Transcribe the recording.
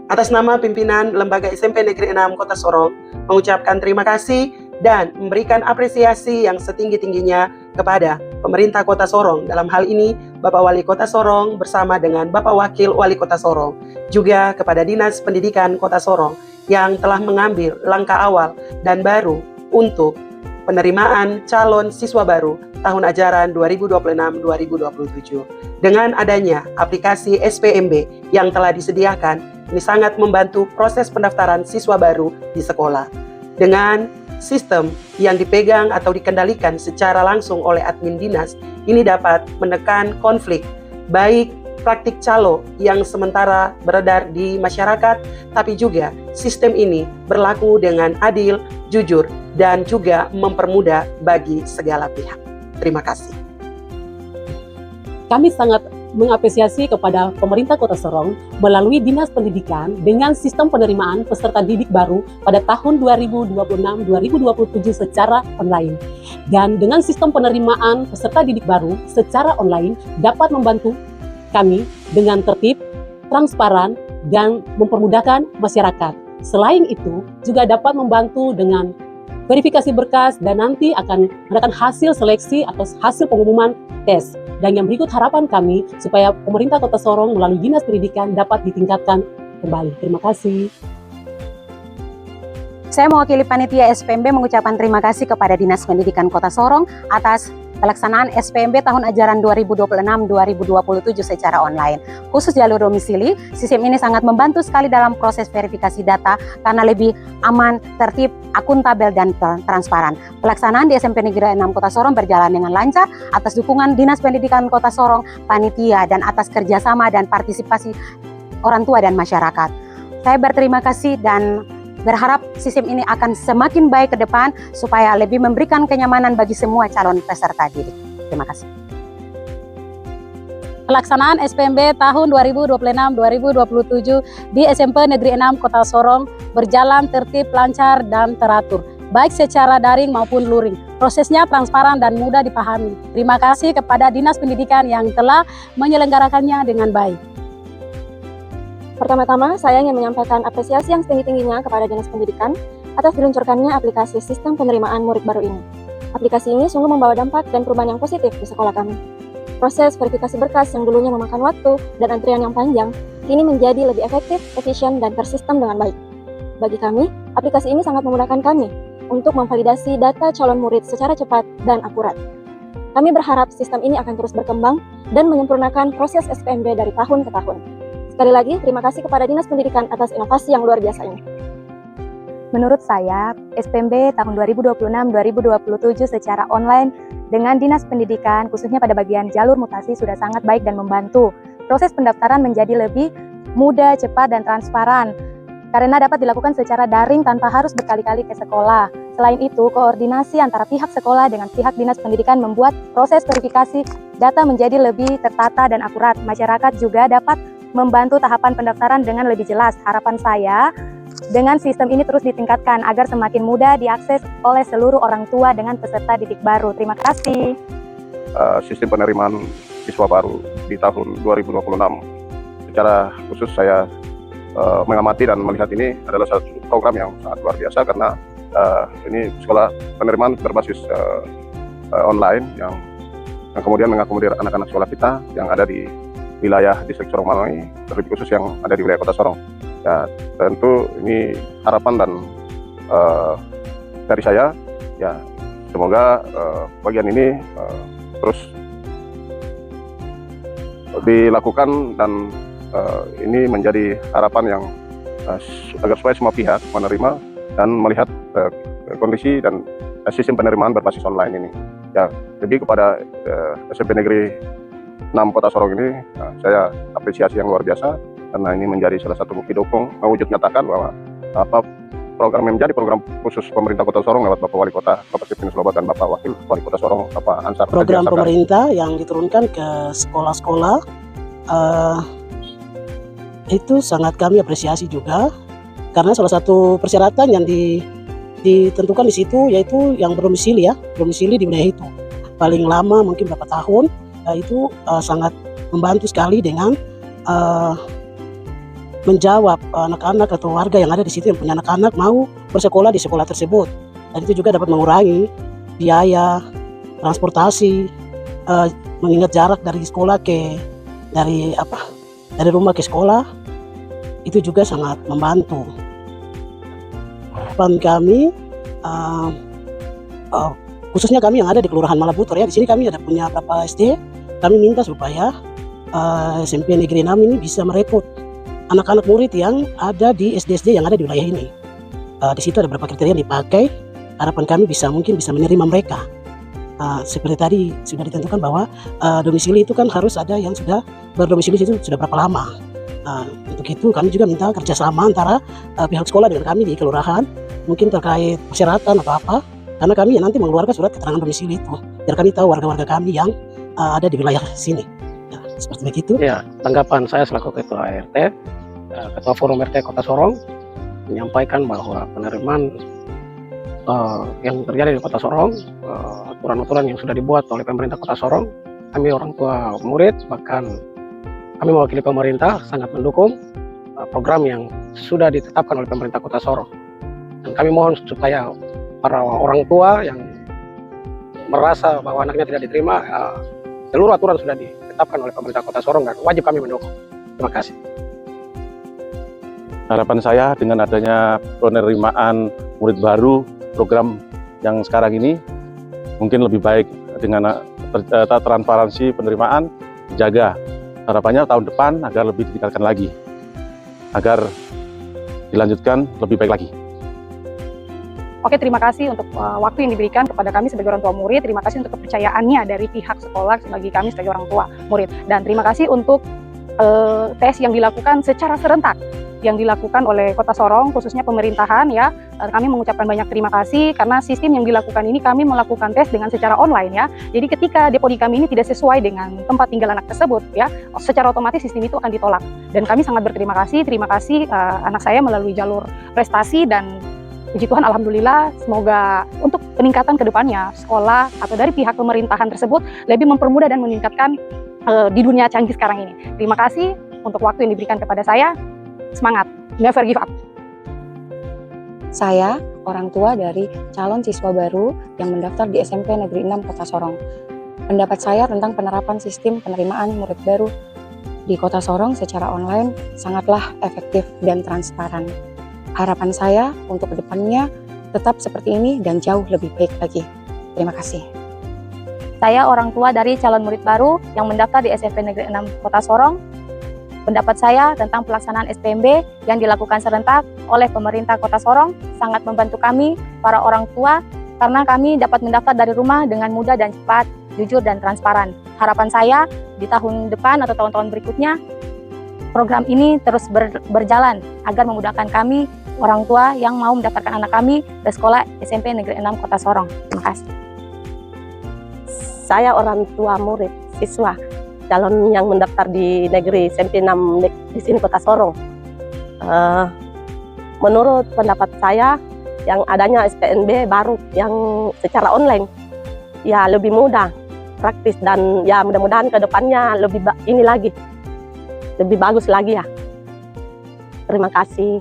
Atas nama pimpinan Lembaga SMP Negeri 6 Kota Sorong, mengucapkan terima kasih dan memberikan apresiasi yang setinggi-tingginya kepada pemerintah Kota Sorong. Dalam hal ini, Bapak Wali Kota Sorong bersama dengan Bapak Wakil Wali Kota Sorong, juga kepada Dinas Pendidikan Kota Sorong yang telah mengambil langkah awal dan baru untuk penerimaan calon siswa baru tahun ajaran 2026-2027. Dengan adanya aplikasi SPMB yang telah disediakan, ini sangat membantu proses pendaftaran siswa baru di sekolah. Dengan sistem yang dipegang atau dikendalikan secara langsung oleh admin dinas, ini dapat menekan konflik, baik praktik calo yang sementara beredar di masyarakat, tapi juga sistem ini berlaku dengan adil, jujur, dan juga mempermudah bagi segala pihak. Terima kasih. Kami sangat mengapresiasi kepada pemerintah Kota Sorong melalui Dinas Pendidikan dengan sistem penerimaan peserta didik baru pada tahun 2026-2027 secara online. Dan dengan sistem penerimaan peserta didik baru secara online dapat membantu kami dengan tertib, transparan, dan mempermudahkan masyarakat. Selain itu, juga dapat membantu dengan verifikasi berkas dan nanti akan mendapatkan hasil seleksi atau hasil pengumuman tes. Dan yang berikut harapan kami supaya pemerintah Kota Sorong melalui Dinas Pendidikan dapat ditingkatkan kembali. Terima kasih. Saya mewakili panitia SPMB mengucapkan terima kasih kepada Dinas Pendidikan Kota Sorong atas pelaksanaan SPMB tahun ajaran 2026-2027 secara online. Khusus jalur domisili, sistem ini sangat membantu sekali dalam proses verifikasi data karena lebih aman, tertib, akuntabel, dan transparan. Pelaksanaan di SMP Negeri 6 Kota Sorong berjalan dengan lancar atas dukungan Dinas Pendidikan Kota Sorong, panitia, dan atas kerjasama dan partisipasi orang tua dan masyarakat. Saya berterima kasih dan berharap sistem ini akan semakin baik ke depan supaya lebih memberikan kenyamanan bagi semua calon peserta didik. Terima kasih. Pelaksanaan SPMB tahun 2026-2027 di SMP Negeri 6 Kota Sorong berjalan tertib, lancar, dan teratur, baik secara daring maupun luring. Prosesnya transparan dan mudah dipahami. Terima kasih kepada Dinas Pendidikan yang telah menyelenggarakannya dengan baik. Pertama-tama, saya ingin menyampaikan apresiasi yang setinggi-tingginya kepada Dinas Pendidikan atas diluncurkannya aplikasi sistem penerimaan murid baru ini. Aplikasi ini sungguh membawa dampak dan perubahan yang positif di sekolah kami. Proses verifikasi berkas yang dulunya memakan waktu dan antrian yang panjang, kini menjadi lebih efektif, efisien, dan tersistem dengan baik. Bagi kami, aplikasi ini sangat memudahkan kami untuk memvalidasi data calon murid secara cepat dan akurat. Kami berharap sistem ini akan terus berkembang dan menyempurnakan proses SPMB dari tahun ke tahun. Sekali lagi, terima kasih kepada Dinas Pendidikan atas inovasi yang luar biasa ini. Menurut saya, SPMB tahun 2026-2027 secara online dengan Dinas Pendidikan, khususnya pada bagian jalur mutasi, sudah sangat baik dan membantu. Proses pendaftaran menjadi lebih mudah, cepat, dan transparan, karena dapat dilakukan secara daring tanpa harus berkali-kali ke sekolah. Selain itu, koordinasi antara pihak sekolah dengan pihak Dinas Pendidikan membuat proses verifikasi data menjadi lebih tertata dan akurat. Masyarakat juga dapat membantu tahapan pendaftaran dengan lebih jelas. Harapan saya, dengan sistem ini terus ditingkatkan agar semakin mudah diakses oleh seluruh orang tua dengan peserta didik baru. Terima kasih. Sistem penerimaan siswa baru di tahun 2026. Secara khusus saya mengamati dan melihat ini adalah satu program yang sangat luar biasa karena ini sekolah penerimaan berbasis online yang kemudian mengakomodir anak-anak sekolah kita yang ada di wilayah distrik Sorong Manoy, terlebih khusus yang ada di wilayah Kota Sorong. Ya, tentu ini harapan dan dari saya, ya semoga bagian ini terus dilakukan dan ini menjadi harapan yang agar supaya semua pihak menerima dan melihat kondisi dan sistem penerimaan berbasis online ini. Ya, jadi kepada SMP Negeri 6 Kota Sorong ini saya apresiasi yang luar biasa karena ini menjadi salah satu bukti dukung mewujud nyatakan bahwa program yang menjadi program khusus pemerintah Kota Sorong lewat Bapak Wali Kota Bapak Sipin Slobat dan Bapak Wakil Wali Kota Sorong Bapak Ansar. Program pemerintah yang diturunkan ke sekolah-sekolah itu sangat kami apresiasi juga karena salah satu persyaratan yang ditentukan di situ yaitu yang berdomisili di wilayah itu paling lama mungkin berapa tahun. Itu sangat membantu sekali dengan menjawab anak-anak atau warga yang ada di situ yang punya anak-anak mau bersekolah di sekolah tersebut. Dan itu juga dapat mengurangi biaya transportasi, mengingat jarak dari sekolah dari rumah ke sekolah itu juga sangat membantu. Harapan kami khususnya kami yang ada di Kelurahan Malabutor ya, di sini kami ada punya beberapa SD, kami minta supaya SMP Negeri 6 ini bisa merekrut anak-anak murid yang ada di SD-SD yang ada di wilayah ini. Di situ ada beberapa kriteria yang dipakai, harapan kami mungkin bisa menerima mereka. Seperti tadi sudah ditentukan bahwa domisili itu kan harus ada yang sudah berdomisili itu sudah berapa lama. Untuk itu kami juga minta kerjasama antara pihak sekolah dengan kami di kelurahan, mungkin terkait persyaratan atau apa, karena kami nanti mengeluarkan surat keterangan domisili itu, biar kami tahu warga-warga kami yang ada di wilayah sini. Ya, seperti begitu. Ya, tanggapan saya selaku Ketua RT, Ketua Forum RT Kota Sorong, menyampaikan bahwa penerimaan yang terjadi di Kota Sorong, aturan-aturan yang sudah dibuat oleh pemerintah Kota Sorong, kami orang tua murid, bahkan kami mewakili pemerintah sangat mendukung program yang sudah ditetapkan oleh pemerintah Kota Sorong. Dan kami mohon supaya para orang tua yang merasa bahwa anaknya tidak diterima, seluruh aturan sudah ditetapkan oleh pemerintah Kota Sorong dan wajib kami mendukung. Terima kasih. Harapan saya dengan adanya penerimaan murid baru program yang sekarang ini mungkin lebih baik dengan transparansi penerimaan dijaga. Harapannya tahun depan agar lebih ditingkatkan lagi, agar dilanjutkan lebih baik lagi. Oke, terima kasih untuk waktu yang diberikan kepada kami sebagai orang tua murid. Terima kasih untuk kepercayaannya dari pihak sekolah bagi kami sebagai orang tua murid. Dan terima kasih untuk tes yang dilakukan secara serentak yang dilakukan oleh Kota Sorong, khususnya pemerintahan ya. Kami mengucapkan banyak terima kasih karena sistem yang dilakukan ini kami melakukan tes dengan secara online ya. Jadi ketika depodi kami ini tidak sesuai dengan tempat tinggal anak tersebut ya, secara otomatis sistem itu akan ditolak. Dan kami sangat berterima kasih anak saya melalui jalur prestasi dan puji Tuhan alhamdulillah, semoga untuk peningkatan ke depannya sekolah atau dari pihak pemerintahan tersebut lebih mempermudah dan meningkatkan di dunia canggih sekarang ini. Terima kasih untuk waktu yang diberikan kepada saya. Semangat, never give up. Saya orang tua dari calon siswa baru yang mendaftar di SMP Negeri 6 Kota Sorong. Pendapat saya tentang penerapan sistem penerimaan murid baru di Kota Sorong secara online sangatlah efektif dan transparan. Harapan saya untuk kedepannya tetap seperti ini dan jauh lebih baik lagi. Terima kasih. Saya orang tua dari calon murid baru yang mendaftar di SMP Negeri 6 Kota Sorong. Pendapat saya tentang pelaksanaan SPMB yang dilakukan serentak oleh pemerintah Kota Sorong sangat membantu kami, para orang tua, karena kami dapat mendaftar dari rumah dengan mudah dan cepat, jujur dan transparan. Harapan saya di tahun depan atau tahun-tahun berikutnya, program ini terus berjalan agar memudahkan kami, orang tua yang mau mendaftarkan anak kami ke sekolah SMP Negeri 6 Kota Sorong. Terima kasih. Saya orang tua murid, siswa, calon yang mendaftar di negeri SMP 6 di sini Kota Sorong. Menurut pendapat saya, yang adanya SPNB baru yang secara online, ya lebih mudah, praktis, dan ya mudah-mudahan ke depannya lebih bagus lagi ya. Terima kasih.